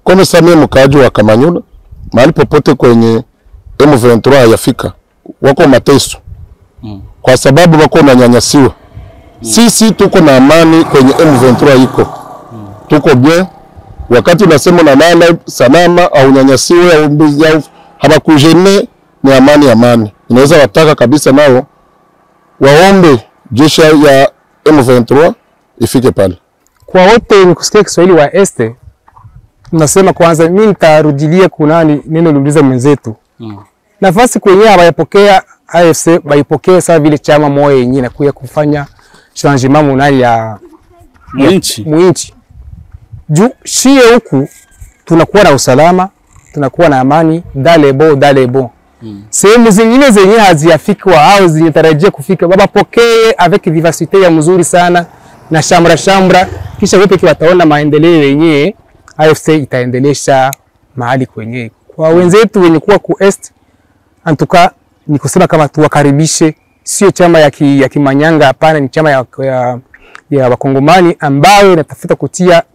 Kome samie mkaji wa Kamanyola, mahali popote kwenye M23 yafika, wako mateso. Kwa sababu wako nanyanyasiwa. Sisi tuko na amani kwenye M23 iko. Tuko bien. Wakati unasema na nana salama au nyanyasiwa au mbizi au habakujene ni amani. Inaweza wataka kabisa nao waombe jeshi ya M23 ifike pale. Kwa wote ni kusikia Kiswahili wa Este, tunasema kwanza mimi nitarudilia kunani neno liuliza mwenzetu. Nafasi kwenye abayapokea AFC baipokee sawa vile chama moyo yenyewe na kuya kufanya changement munali ya muinchi. Juu shie huku tunakuwa na usalama, tunakuwa na amani, dalebo. Sehemu zingine zenye haziafikwa au zinatarajia kufika, baba pokee avec vivacité ya mzuri sana na shamra kisha wepe wataona maendeleo yenyewe AFC itaendelesha mahali kwenye. Kwa wenzetu wenye kuwa ku Est, antuka ni kusema kama tuwakaribishe, sio chama ya kimanyanga, hapana, ni chama ya wakongomani ambayo inatafuta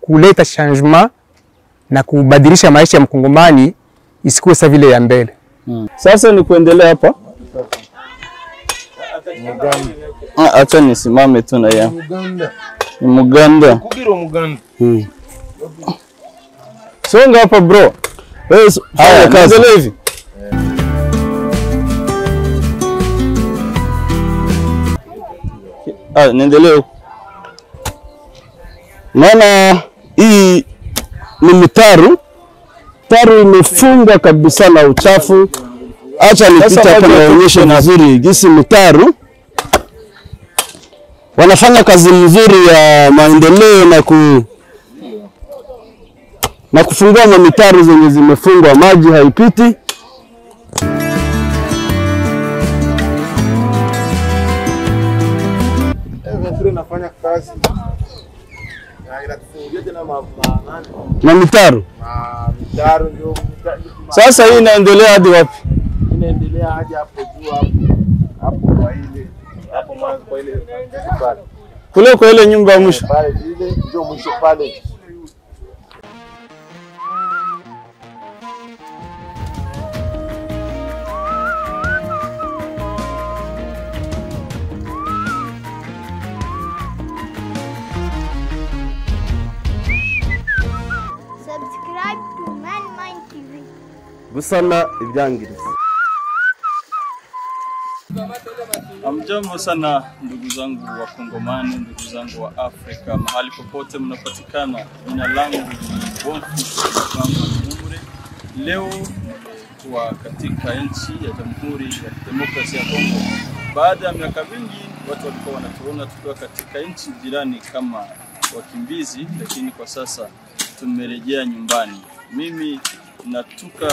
kuleta changement na kubadilisha maisha ya mkongomani isikuwe sawa vile ya mbele. Sasa ni kuendelea hapa. Acha nisimame tu na ya. Ni Muganda. Kugiro Muganda. Songa hapa bro. Haya kazi hivi. Niendelee. Maana hii ni mitaru. Taru imefunga kabisa na uchafu. Acha nipita hapa nionyeshe vizuri jinsi mitaru wanafanya kazi nzuri ya maendeleo na kufungua mamitaru zenye zimefungwa, maji haipiti. Nafanya kazi na mitaru. Mitaru ndio. Sasa hii inaendelea hadi wapi? Inaendelea hadi hapo juu hapo kwa ile hapo mwanzo kwa ile pale. Kule kwa ile nyumba ya mwisho. Pale ile ndio mwisho pale. Subscribe to Man Mind TV. Gusana ibyangiriza. Amjambo sana ndugu zangu wa Kongomani, ndugu zangu wa Afrika, mahali popote mnapatikana. Jina langu ni Bonfils Mumure. Leo kwa katika nchi ya Jamhuri ya Demokrasia ya Kongo. Baada ya miaka mingi watu walikuwa wanatuona tukiwa katika nchi jirani kama wakimbizi, lakini kwa sasa tumerejea nyumbani. Mimi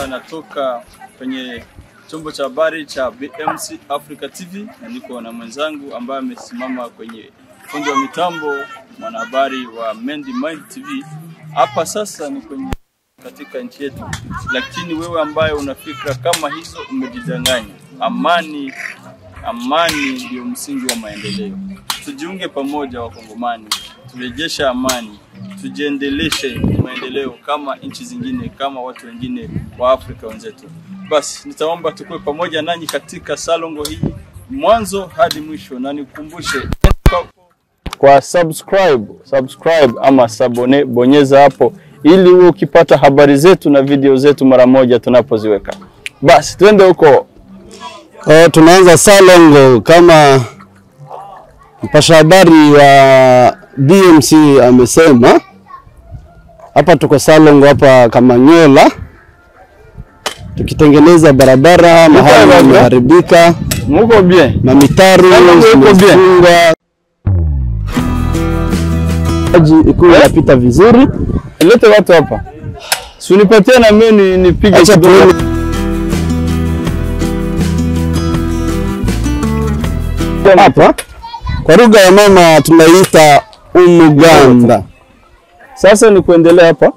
natoka kwenye chombo cha habari cha BMC Africa TV na niko na mwenzangu ambaye amesimama kwenye fundi wa mitambo, mwanahabari wa Mendi Mind TV. Hapa sasa ni kwenye katika nchi yetu, lakini wewe ambaye unafikra kama hizo umejidanganya. Amani ndio msingi wa maendeleo. Tujiunge pamoja wa Kongomani, turejeshe amani, tujiendeleshe maendeleo kama nchi zingine, kama watu wengine wa Afrika wenzetu. Basi nitaomba tukue pamoja nanyi katika salongo hii mwanzo hadi mwisho, na nikukumbushe kwa subscribe ama sabone, bonyeza hapo ili uwe ukipata habari zetu na video zetu mara moja tunapoziweka. Basi twende huko. Tunaanza salongo kama mpasha habari wa BMC amesema. Hapa tuko salongo hapa Kamanyola, tukitengeneza barabara mahali yameharibika. Muko bien? Na mitaru zimefungwa. Maji iko yapita vizuri. Lete watu hapa. Si unipatie na mimi nipige kidogo. Hapa kwa lugha ya mama tunaita umuganda. Sasa ni kuendelea hapa.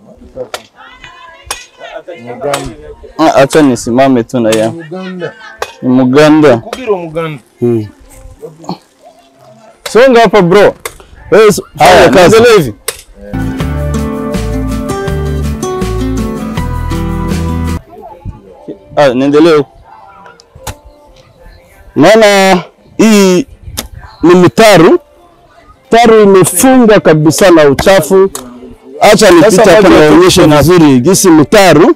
Acha nisimame tu na ya. Ni Muganda. Kugiro Muganda. Songa hapa bro. Haya kazi hivi. Niendelee. Naona hii ni mitaru. Taru imefungwa kabisa na uchafu. Acha nipita kunionyeshe vizuri jinsi mitaru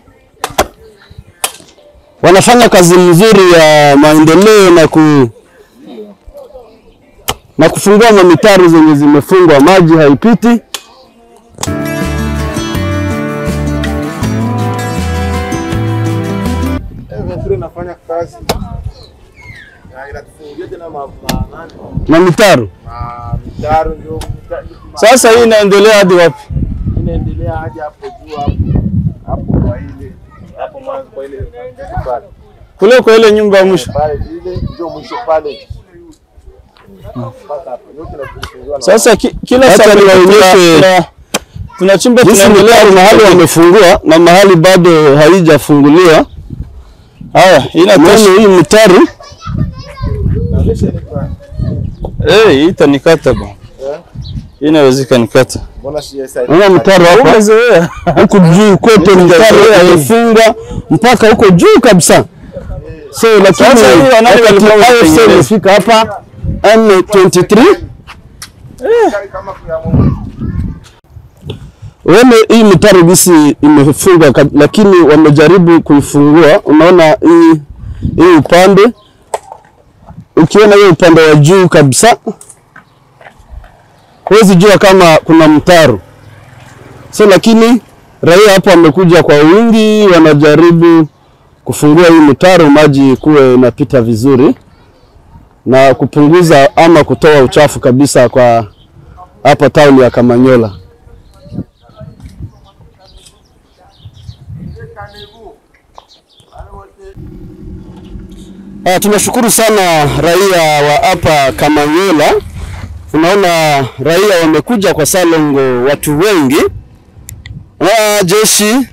wanafanya kazi nzuri ya maendeleo na kufungua mamitaru zenye zimefungwa, maji haipiti. Nafanya kazi na mitaru. Mitaro ndio Sasa hii inaendelea hadi wapi? inaendelea hadi hapo juu hapo kwa ile hapo mwanzo kwa ile pale. Kule kwa ile nyumba ya mwisho. Pale ile ndio mwisho pale. Sasa kila saa tunachimba tunaendelea mahali wamefungua na mahali bado haijafunguliwa. Haya, inatosha hii mitaru. Hii itanikata bwana. Inawezekana nikata. Mbona Una mtaro hapo? Umezoea. Huko juu kote mtaro umefunga mpaka huko juu kabisa. So lakini imefika hapa M23. Wame hii mtaro bisi imefunga lakini wamejaribu kuifungua. Unaona hii upande. Ukiona hiyo upande wa juu kabisa huwezi jua kama kuna mtaro. So lakini raia hapo wamekuja kwa wingi, wanajaribu kufungua hii mtaro, maji kuwe inapita vizuri na kupunguza ama kutoa uchafu kabisa kwa hapa town ya Kamanyola. Tunashukuru sana raia wa hapa Kamanyola. Unaona raia wamekuja kwa Salongo, watu wengi. Jeshi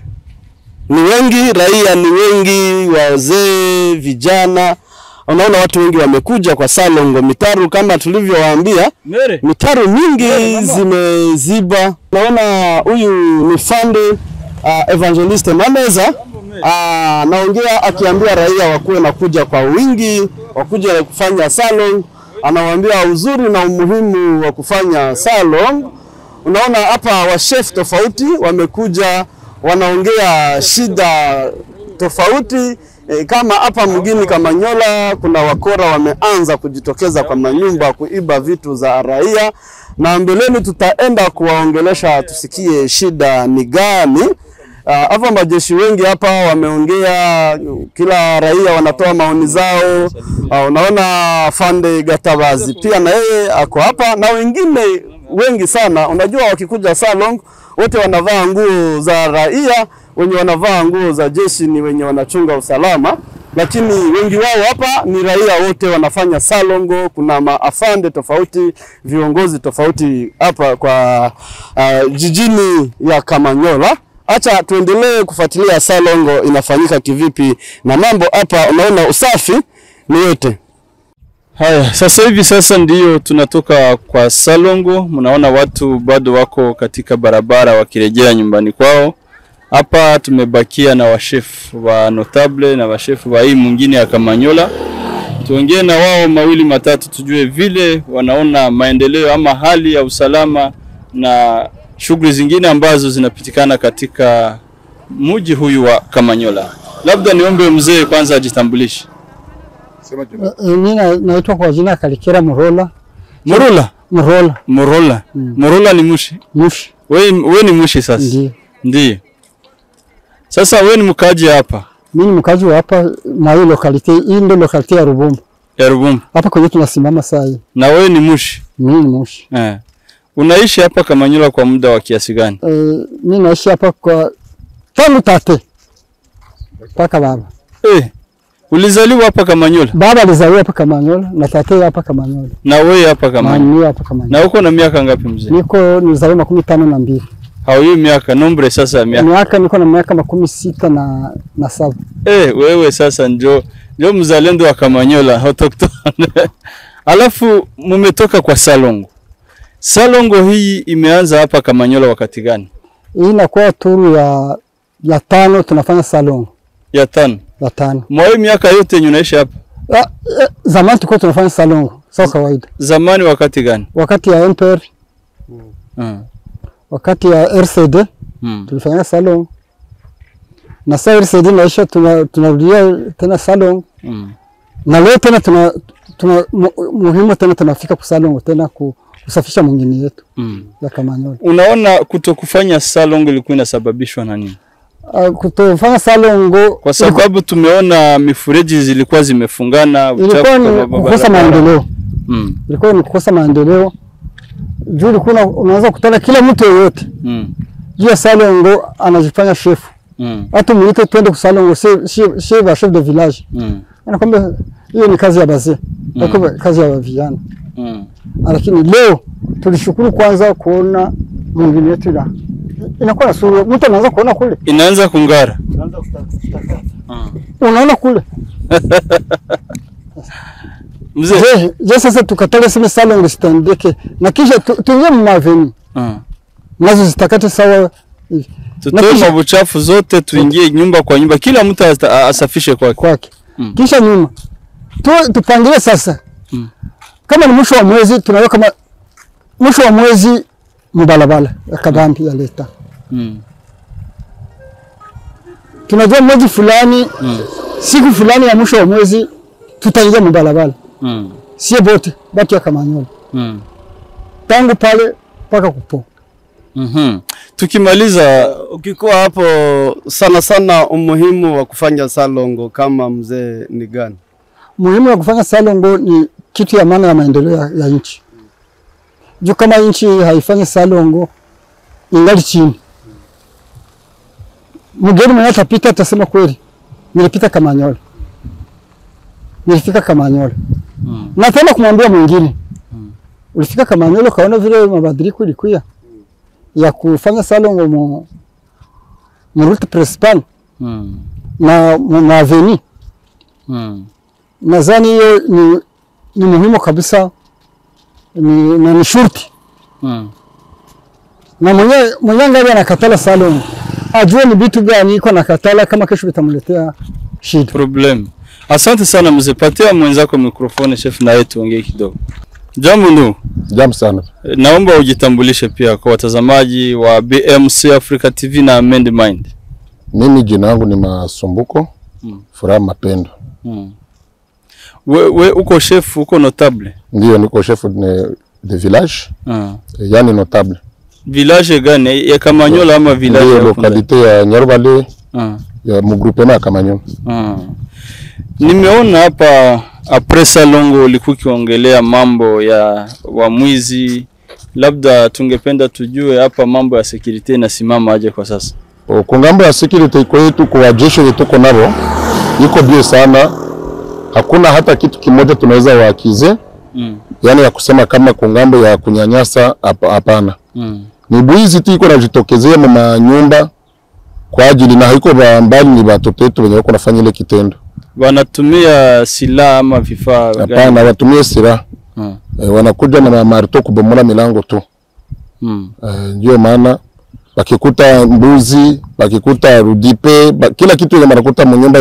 ni wengi, raia ni wengi, wazee, vijana. Unaona watu wengi wamekuja kwa Salongo. Mitaru kama tulivyowaambia, mitaru mingi zimeziba. Unaona huyu ni Fande Evangelist Mameza. Naongea akiambia raia wakuwe na kuja kwa wingi, wakuja kufanya salon. Anawaambia uzuri na umuhimu wa kufanya salon. Unaona hapa wa chef tofauti wamekuja, wanaongea shida tofauti. Kama hapa mjini Kamanyola kuna wakora wameanza kujitokeza kwa manyumba kuiba vitu za raia, na mbeleni tutaenda kuwaongelesha tusikie shida ni gani. Hapa majeshi wengi hapa wameongea, kila raia wanatoa maoni zao. Unaona Fande Gatabazi pia na yeye ako hapa na wengine wengi sana. Unajua wakikuja salon wote wanavaa nguo za raia, wenye wanavaa nguo za jeshi ni wenye wanachunga usalama, lakini wengi wao hapa ni raia wote wanafanya salongo. Kuna maafande tofauti, viongozi tofauti hapa kwa jijini ya Kamanyola. Acha tuendelee kufuatilia salongo inafanyika kivipi na mambo hapa. Unaona usafi ni yote. Haya, sasa ndiyo tunatoka kwa salongo. Mnaona watu bado wako katika barabara wakirejea nyumbani kwao. Hapa tumebakia na washefu wa notable na washefu wa hii mwingine ya Kamanyola. Tuongee na wao mawili matatu tujue vile wanaona maendeleo ama hali ya usalama na shughuli zingine ambazo zinapitikana katika mji huyu wa Kamanyola. Labda niombe mzee kwanza ajitambulishe. Mimi naitwa kwa jina Kalikera Murola. Murola ni mushi? Mushi. Wewe ni mushi sasa? Ndiyo. Sasa wewe ni mkaji hapa? Mimi ni mkaji hapa mwa hii locality, hii ndio locality ya Rubumbu. Ya Rubumbu. Hapa kwenye tunasimama saa hii. Na wewe ni mushi? Mimi ni mushi. Unaishi hapa Kamanyola kwa muda wa kiasi gani? Mimi naishi hapa kwa tangu tate. Paka baba. Ulizaliwa hapa Kamanyola? Baba alizaliwa hapa Kamanyola na tate hapa Kamanyola. Na wewe hapa Kamanyola? Mimi hapa Kamanyola. Na uko na miaka ngapi mzee? Nilizaliwa 52. Hao hiyo miaka nombre sasa miaka? Niko na miaka 67. Wewe sasa ndio mzalendo wa Kamanyola, autochtone. Alafu mumetoka kwa Salongo. Salongo hii imeanza hapa Kamanyola wakati gani? Hii inakuwa turu ya 5 tunafanya Salongo. Ya 5. ya 5. Mwa miaka yote yenye unaishi hapa? Zamani tulikuwa tunafanya salongo, sawa kawaida. Zamani wakati gani? Wakati ya MPR. Wakati ya RCD tulifanya salongo. Na sasa RCD naisha tunarudia tena salongo. Na leo tena tuna muhimu tena tunafika kwa salongo tena kusafisha mwingine yetu ya Kamanyola. Unaona kutokufanya salongo ilikuwa inasababishwa na nini? Kutofanya salongo kwa sababu tumeona mifereji zilikuwa zimefungana, ilikuwa ni kukosa maendeleo. Ilikuwa ni kukosa maendeleo. Juu ilikuwa unaweza kutana kila mtu yoyote. Juu ya salongo anajifanya chef. Hata muite twende kusalongo chef de village. Anakwambia hiyo ni kazi ya bazee. Haiko kazi ya vijana. Lakini leo tulishukuru kwanza kuona mwingine yetu la inakuwa na sura. Mtu anaanza kuona kule. Inaanza kungara. Unaona kule. Mzee, sasa tukatale sema salongo zitandike na kisha tuingie maveni. Nazo zitakate sawa. Tutoe mabuchafu zote tuingie nyumba kwa nyumba. Kila mtu asafishe kwake. Kisha nyuma. Tupangilie sasa. Kama ni mwisho wa mwezi tunaweka kama mwisho wa mwezi mbalabala ya kabambi ya leta. Tunajua mwezi fulani siku fulani ya mwisho wa mwezi tutaingia mbalabala. Sie bote baki ya Kamanyola. Tangu pale paka kupo. Tukimaliza ukikuwa hapo sana umuhimu wa kufanya salongo kama mzee ni gani? Muhimu wa kufanya salongo ni kitu ya maana ya maendeleo ya nchi. Juu kama nchi haifanyi salongo ingali chini. Mgeni mwenye atapita atasema kweli nilipita Kamanyola. Nilifika Kamanyola. Na tena kumwambia mwingine. Ulifika Kamanyola kaona vile mabadiliko ilikuwa ya kufanya salongo mu route principale. Na avenue. Nadhani hiyo ni muhimu kabisa. Ni shurti. Na mwenye ngali anakatala salongo ajue ni vitu gani iko nakatala kama kesho vitamletea shida problem. Asante sana mzee, patia mwenzako mikrofoni chef na yetu ongee kidogo. Jambo ndugu. Jambo sana. Naomba ujitambulishe pia kwa watazamaji wa BMC Africa TV na Mind Mind. Mimi jina langu ni Masumbuko Furaha Mapendo. We uko chef, uko notable? Ndio, niko chef de village. Yani notable. Village gani? Ya Kamanyola ama village ya localité ya Nyarubale? Ya mgroupement ya Kamanyola. Nimeona hapa après salongo ulikuwa ukiongelea mambo ya wamwizi. Labda tungependa tujue hapa mambo ya security inasimama aje kwa sasa? Kwa ngambo ya security iko yetu kwa jeshi yetu tuko nabo iko bie sana. Hakuna hata kitu kimoja tunaweza waakize. Yani ya kusema kama kwa ngambo ya kunyanyasa hapana. Ni buizi tu iko najitokezea mwa nyumba kwa ajili na haiko mbali ni watoto wetu wenye wako nafanya ile kitendo. Wanatumia silaha ama vifaa gani? Hapana, watumie silaha. Wanakuja na marto kubomola milango tu. Ndio maana bakikuta mbuzi, bakikuta rudipe, kila kitu ile marakuta mnyumba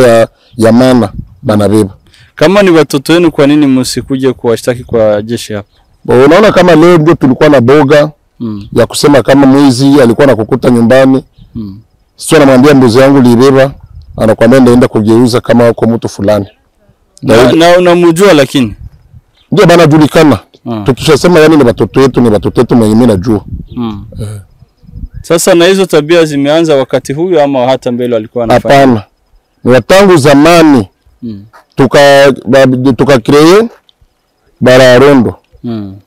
ya maana banabeba. Kama ni watoto wenu kwa nini msikuje kuwashtaki kwa jeshi hapa? Unaona kama leo ndio tulikuwa na boga ya kusema kama mwizi alikuwa anakukuta nyumbani. Sio namwambia mbuzi yangu libeba, anakuambia ndaenda kugeuza kama kwa mtu fulani. Na unamjua lakini ndio bana julikana. Tukishasema yani ni watoto wetu mimi najua. Sasa na hizo tabia zimeanza wakati huyu ama hata mbele alikuwa anafanya? Hapana. Ni watangu zamani. Tuka kreye bararondo.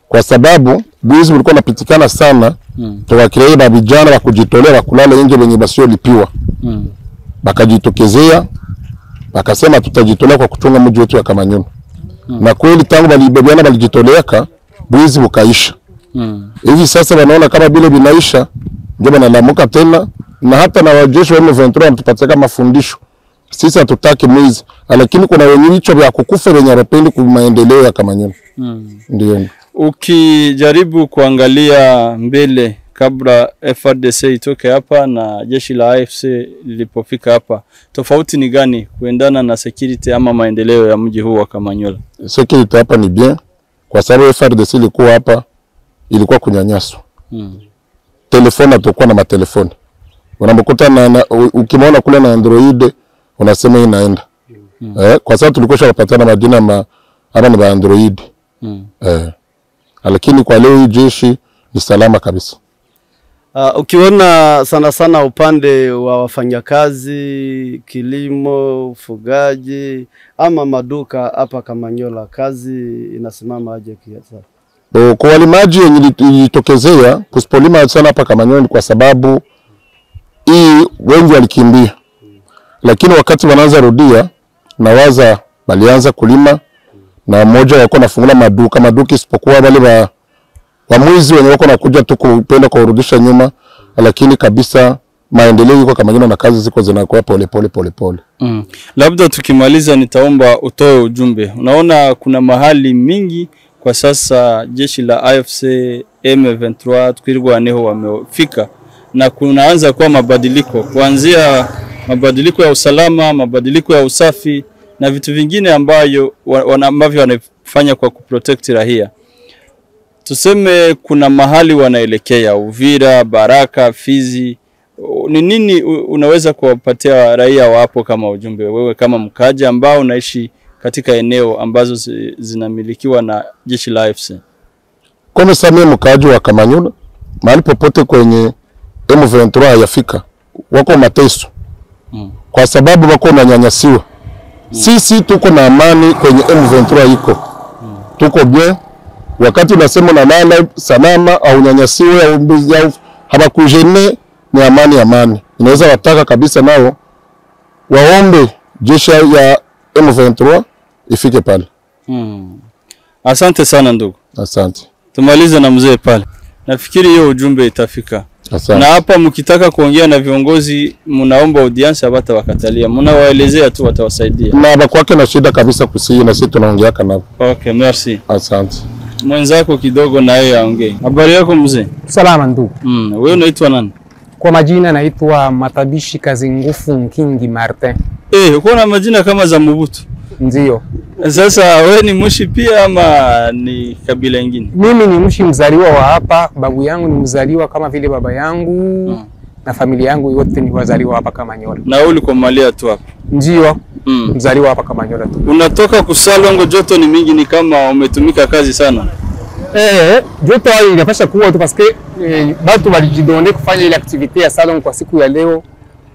Kwa sababu buizi ulikuwa unapitikana sana. Tuka kreye ba vijana wa kujitolea kulala nje wenye basio lipiwa. Bakajitokezea bakasema tutajitolea kwa kuchunga mji wetu wa Kamanyola. Na kweli tangu balibebiana balijitoleaka buizi bukaisha. Hivi sasa wanaona kama bila binaisha ndio banalamuka tena na hata na wajeshi wa M23 wanatupatia mafundisho. Sisi hatutaki mwizi, lakini kuna wenye vichwa vya kukufa wenye wanapendi kwa maendeleo ya Kamanyola. Ndio. Ukijaribu kuangalia mbele kabla FARDC itoke hapa na jeshi la AFC lilipofika hapa, tofauti ni gani kuendana na security ama maendeleo ya mji huu wa Kamanyola? Security hapa ni bien kwa sababu FARDC ilikuwa hapa, ilikuwa kunyanyaswa. Telefoni atakuwa na matelefoni. Unamkuta na ukimwona kule na Android unasema inaenda. Kwa sababu tulikuwa tunapatana majina ama ni ba Android. Lakini kwa leo hii jeshi ni salama kabisa. Ukiona sana sana upande wa wafanyakazi, kilimo, ufugaji ama maduka hapa Kamanyola, kazi inasimama aje kiasi? Kwa walimaji ilitokezea kusipolima sana hapa Kamanyola ni kwa sababu hii wengi walikimbia. Lakini wakati wanaanza rudia na waza walianza kulima na mmoja wako nafungula maduka isipokuwa wale wa mwizi wenye wako nakuja tu kupenda kurudisha nyuma, lakini kabisa maendeleo yuko Kamanyola na kazi ziko zinakuwa pole. Labda tukimaliza nitaomba utoe ujumbe. Unaona kuna mahali mingi kwa sasa jeshi la AFC M23 tukirwaneho wamefika na kunaanza kuwa mabadiliko, kuanzia mabadiliko ya usalama, mabadiliko ya usafi na vitu vingine ambavyo wanafanya kwa kuprotect raia. Tuseme kuna mahali wanaelekea Uvira, Baraka, Fizi. Ni nini unaweza kuwapatia raia wa hapo kama ujumbe, wewe kama mkaji ambao unaishi katika eneo ambazo zinamilikiwa na jeshi la AFC? Kwa sababu mkaji wa Kamanyola mahali popote kwenye M23 yafika wako mateso. Kwa sababu wako nanyanyasiwa. Sisi tuko na amani kwenye M23 iko. Tuko bien. Wakati unasema na nana salama au nyanyasiwe au habakujene ni amani. Inaweza wataka kabisa nao waombe jeshi ya M23 ifike pale. Asante sana ndugu. Asante. Tumalize na mzee pale. Nafikiri hiyo ujumbe itafika. Asante. Na hapa mkitaka kuongea na viongozi mnaomba audience hata wakatalia. Mnawaelezea tu watawasaidia. Na bakwake na shida kabisa kusihi na sisi tunaongea nao. Okay, merci. Asante. Mwenzako kidogo na yeye aongee. Habari yako mzee? Salama ndugu. Wewe unaitwa nani? Kwa majina naitwa Matabishi Kazingufu Nkingi Martin. Uko na majina kama za Mobutu? Ndio. Sasa wewe ni Mushi pia ama ni kabila lingine? Mimi ni Mushi mzaliwa wa hapa, babu yangu ni mzaliwa kama vile baba yangu na familia yangu yote ni wazaliwa hapa Kamanyola. Na wewe uliko malia tu hapa? Ndio. Mzaliwa hapa Kamanyola tu. Unatoka Kusalongo, joto ni mingi, ni kama umetumika kazi sana. Joto hayo inapasha kuwa tu parce que watu walijidonde kufanya ile activity ya salon kwa siku ya leo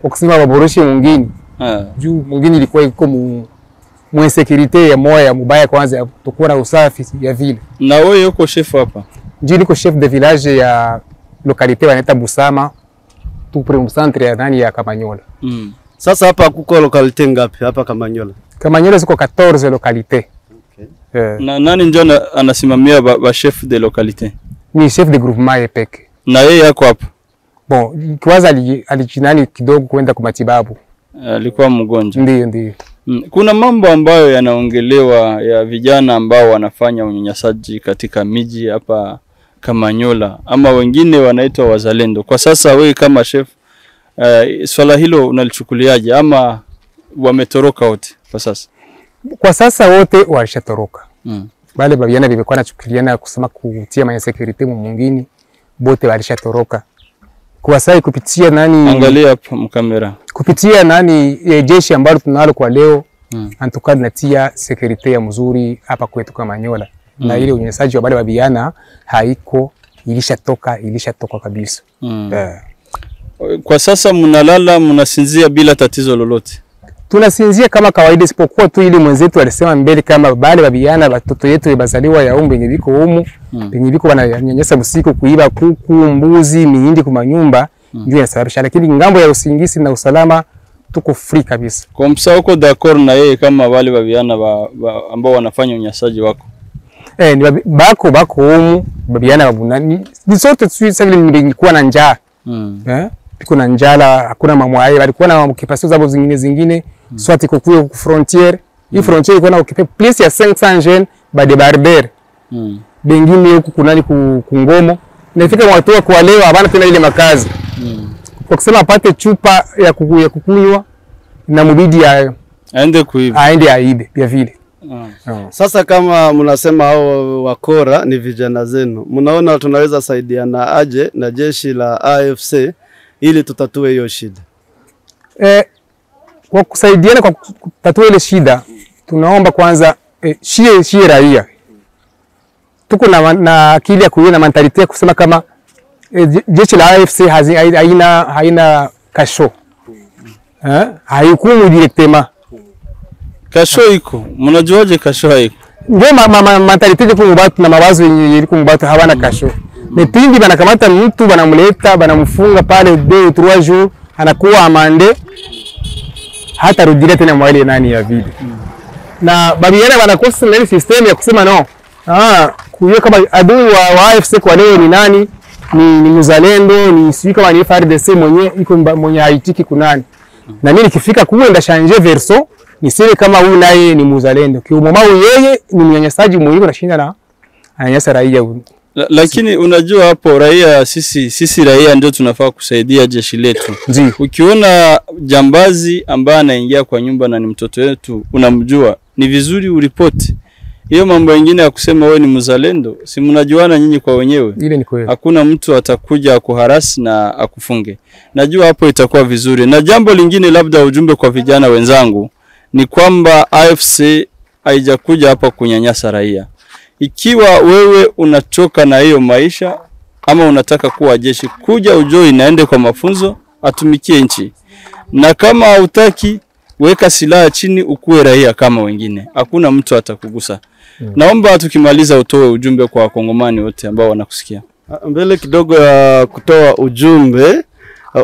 kwa kusema waboreshe mwingine. Juu mwingine ilikuwa iko mu insecurity ya moya ya mubaya kwanza ya kutokuwa na usafi ya vile. Na wewe uko chef hapa? Ndio niko chef de village ya localité wanaita Busama tu près centre ya nani ya Kamanyola. Sasa hapa kuko localité ngapi hapa Kamanyola? Kamanyola ziko 14 localité. Na nani ndio anasimamia ba chef de localité? Ni chef de groupement yepeke. Na yeye yako hapa? Bon, kwanza alijinani kidogo kwenda kwa matibabu. Alikuwa mgonjwa. Ndio. Kuna mambo ambayo yanaongelewa ya vijana ambao wanafanya unyanyasaji katika miji hapa Kamanyola ama wengine wanaitwa wazalendo. Kwa sasa wewe kama chef swala hilo unalichukuliaje ama wametoroka wote kwa sasa? Kwa sasa wote walishatoroka. Bale babiana bimekuwa nachukuliana kusema kutia ma insecurity mwingine bote walishatoroka. Kwa sasa kupitia nani? Angalia hapa mkamera. Kupitia nani jeshi ambalo tunalo kwa leo antuka natia security ya mzuri hapa kwetu Kamanyola. Na ile unyanyasaji wa bale babiana haiko, ilishatoka kabisa. Kwa sasa mnalala mnasinzia bila tatizo lolote? Tunasinzia kama kawaida, isipokuwa tu ile mwenzetu alisema mbele kama bale babiana watoto yetu bazaliwa ya yenye biko humu yenye biko wananyanyasa usiku, kuiba kuku, mbuzi, mihindi kwa manyumba ndio inasababisha, lakini ngambo ya usingisi na usalama tuko free kabisa. Kwa msa uko d'accord na yeye kama wale babiana ambao wanafanya unyanyasaji wako? Ni bako humu babiana babunani ni sote tu sasa vile nilikuwa na njaa. Biko na njala, hakuna mamwaye, walikuwa na kipasio zabo zingine swati kukuyo ku frontiere. Hii frontiere iko na occupé plus ya 500 jeunes ba débarder. Bengine huko kunani ku Ngomo nafika watu wa kuelewa habana tena ile makazi. Kwa kusema apate chupa ya kukunywa na mubidi ya aende kuiba. Aende aibe pia vile. Sasa kama mnasema hao wakora ni vijana zenu, mnaona tunaweza saidiana aje na jeshi la AFC ili tutatue hiyo shida? Kwa kusaidiana kwa kutatua ile shida, tunaomba kwanza shie raia. Tuko na akili ya kuona mentality ya kusema kama jeshi la AFC haina kasho. Haikumu directement. Kasho iko. Mnajuaje kasho haiko? Ndio mentality ya kumubatu na mawazo yenye kumubatu hawana kasho. Nepindi banakamata mtu banamleta banamfunga pale 2-3 jours anakuwa amande hata rudia tena mwale nani ya vile. Na babiana wanakosa na ile system ya kusema no. Kuyo kama adui wa AFC kwa leo ni nani? Ni mzalendo, ni sio kama ni FARDC mwenye haitiki kunani. Na mimi nikifika kuenda changer verso niseme kama huyu naye ni mzalendo. Kiumoma yeye ni mnyanyasaji mwingi na shinda na anyanyasa raia huyu. Lakini unajua hapo raia sisi raia ndio tunafaa kusaidia jeshi letu. Ukiona jambazi ambaye anaingia kwa nyumba na ni mtoto wetu unamjua, ni vizuri uripoti. Hiyo mambo mengine ya kusema wewe ni mzalendo, si mnajuana nyinyi kwa wenyewe. Ile ni kweli. Hakuna mtu atakuja akuharasi na akufunge. Najua hapo itakuwa vizuri. Na jambo lingine labda ujumbe kwa vijana wenzangu ni kwamba AFC haijakuja hapa kunyanyasa raia. Ikiwa wewe unachoka na hiyo maisha ama unataka kuwa jeshi, kuja ujoi naende kwa mafunzo, atumikie nchi. Na kama hutaki, weka silaha chini ukuwe raia kama wengine. Hakuna mtu atakugusa. Naomba tukimaliza utoe ujumbe kwa wakongomani wote ambao wanakusikia. Mbele kidogo ya kutoa ujumbe,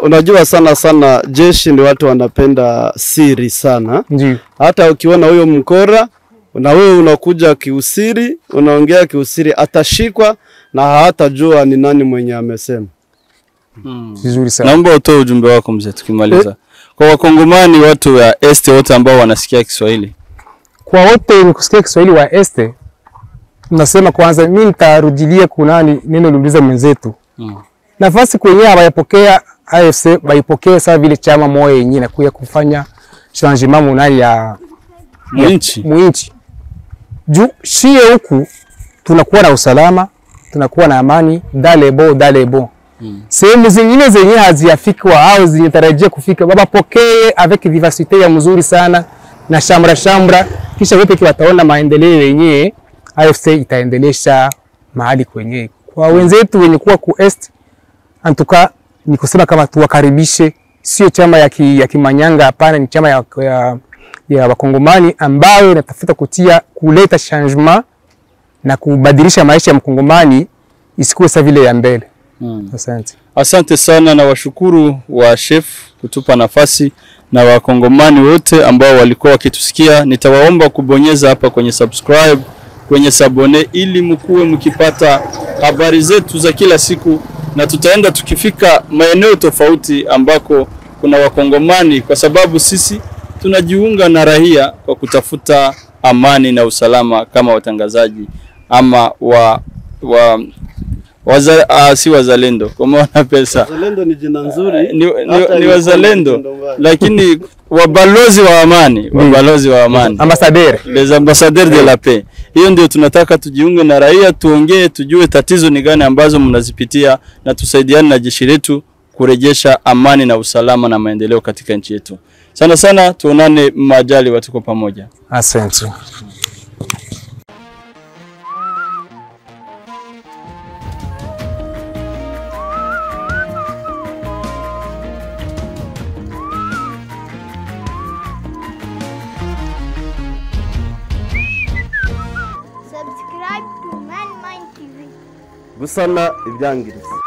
unajua sana jeshi ni watu wanapenda siri sana. Ndiyo. Hata ukiona huyo mkora na wewe unakuja kiusiri, unaongea kiusiri, atashikwa na hatajua ni nani mwenye amesema. Vizuri sana. Naomba utoe ujumbe wako mzee tukimaliza. Kwa wakongomani watu wa Este wote ambao wanasikia Kiswahili. Kwa wote wenye kusikia Kiswahili wa Este, nasema kwanza mimi nitarudilia kunani neno liuliza mwenzetu. Nafasi kwenye abayapokea AFC baipokea sawa vile chama moyo yenyewe na kuya kufanya changement munali ya muinchi. Juu shie huku tunakuwa na usalama, tunakuwa na amani, dalebo. Sehemu zingine zenye haziafikwa au zinatarajia kufika, baba pokee avec vivacité ya mzuri sana na shamra kisha wote wataona maendeleo yenyewe AFC itaendelesha mahali kwenye. Kwa wenzetu wenye kuwa ku Est antuka ni kusema kama tuwakaribishe, sio chama ya kimanyanga, hapana, ni chama ya wakongomani ambao inatafuta kuleta changement na kubadilisha maisha ya mkongomani isikuwe sawa vile ya mbele. Asante sana na washukuru wa chef kutupa nafasi na wakongomani wote ambao walikuwa wakitusikia. Nitawaomba kubonyeza hapa kwenye subscribe, kwenye sabone ili mkuwe mkipata habari zetu za kila siku, na tutaenda tukifika maeneo tofauti ambako kuna wakongomani, kwa sababu sisi tunajiunga na raia kwa kutafuta amani na usalama kama watangazaji ama si wazalendo kama wana pesa. Wazalendo ni jina nzuri. Ni wazalendo lakini wabalozi wa amani, les ambassadeurs de la paix. Hiyo ndio tunataka tujiunge na raia, tuongee, tujue tatizo ni gani ambazo mnazipitia na tusaidiane na jeshi letu kurejesha amani na usalama na maendeleo katika nchi yetu. Sana tuonane majali watuko pamoja. Asante. Subscribe to Man Mind TV. Gusana ibyangiriza.